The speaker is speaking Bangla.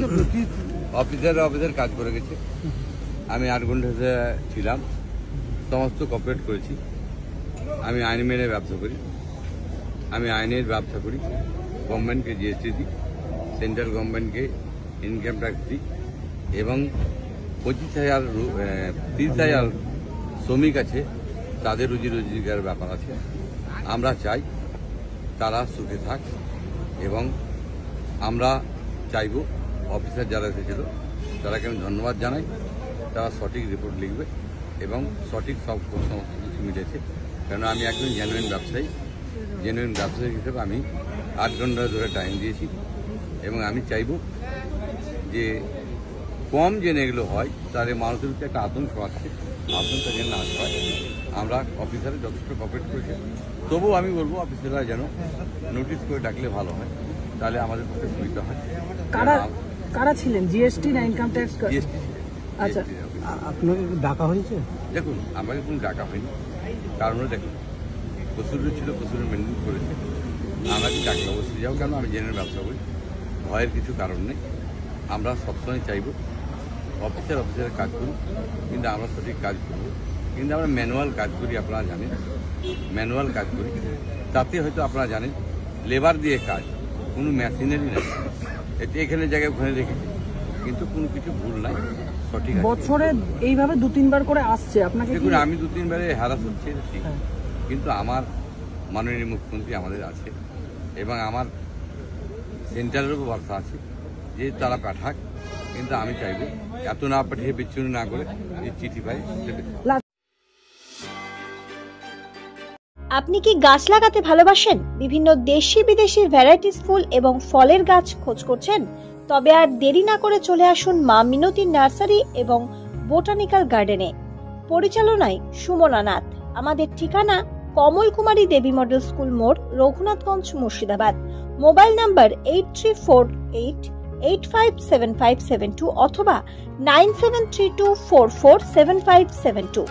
দেখুন অফিসার কাজ করে গেছে। আমি 8 ঘন্টা ছিলাম, সমস্ত কপারেট করেছি। আমি আইন মেনে ব্যবসা করি, আমি আইনের ব্যবসা করি। গভর্নমেন্টকে জিএসটি দিই, সেন্ট্রাল গভর্নমেন্টকে ইনকাম ট্যাক্স দিই এবং 30,000 শ্রমিক আছে, তাদের রুজি রোজগার ব্যাপার আছে। আমরা চাই তারা সুখে থাক এবং আমরা চাইব অফিসার যারা এসেছিল তারাকে আমি ধন্যবাদ জানাই। তারা সঠিক রিপোর্ট লিখবে এবং সঠিক সমস্ত কিছু মিলেছে। কেন আমি একজন জেনুইন ব্যবসায়ী হিসেবে আমি 8 ঘন্টা ধরে টাইম দিয়েছি এবং আমি চাইব যে কম যেন এগুলো হয়, তাহলে মানুষের ভিতরে একটা আতঙ্ক আছে, আতঙ্কটা যেন না হয়। আমরা অফিসারে যথেষ্ট কোঅপারেট করেছি, তবুও আমি বলবো অফিসাররা যেন নোটিশ করে ডাকলে ভালো হয়, তাহলে আমাদের পক্ষে সুবিধা হয়। কারা ছিলেন? জিএসটি না ইনকাম ট্যাক্স? জিএসটি। আচ্ছা, আপনাকে ডাকা হয়েছে? দেখুন, আমাকে কোনো ডাকা হয়নি। কারণ দেখুন, কসুরি ছিল, কসুরি মেনটেন করেছে। আমাকে ডাকলে অবশ্যই যাও, কেন আমি জেনের ব্যবসা করি, ভয়ের কিছু কারণ নেই। আমরা সবসময় চাইব অফিসারের কাজ করুন, কিন্তু আমরা সঠিক কাজ করব। কিন্তু আমরা ম্যানুয়াল কাজ করি, আপনারা জানেন, ম্যানুয়াল কাজ করি। তাতে হয়তো আপনারা জানেন লেবার দিয়ে কাজ, কোনো মেশিনারি নাই। এখানে জায়গায় ওখানে রেখেছি, কিন্তু কোনো কিছু ভুল নাই, সঠিক। বছরে এইভাবে 2-3 বার করে আসছে আপনাকে? দেখুন, আমি 2-3 বারে হ্যারাস হচ্ছে ঠিক, কিন্তু আমার মাননীয় মুখ্যমন্ত্রী আমাদের আছে এবং আমার সেন্ট্রালের উপর ভরসা আছে যে তারা পাঠাক। কিন্তু আমি চাইব এত না পাঠিয়ে বিচ্ছিন্ন না করে এই চিঠি পাই। আপনি কি গাছ লাগাতে ভালোবাসেন? বিভিন্ন দেশি বিদেশি ভ্যারাইটিস ফুল এবং ফলের গাছ খোঁজ করছেন? তবে আর দেরি না করে চলে আসুন মা মিনতি নার্সারি এবং বোটানিক্যাল গার্ডেনে। পরিচালনায় সুমনা নাথ। আমাদের ঠিকানা কমল কুমারী দেবী মডেল স্কুল মোড়, রঘুনাথগঞ্জ, মুর্শিদাবাদ। মোবাইল নাম্বার 8348857572 অথবা 9732447572।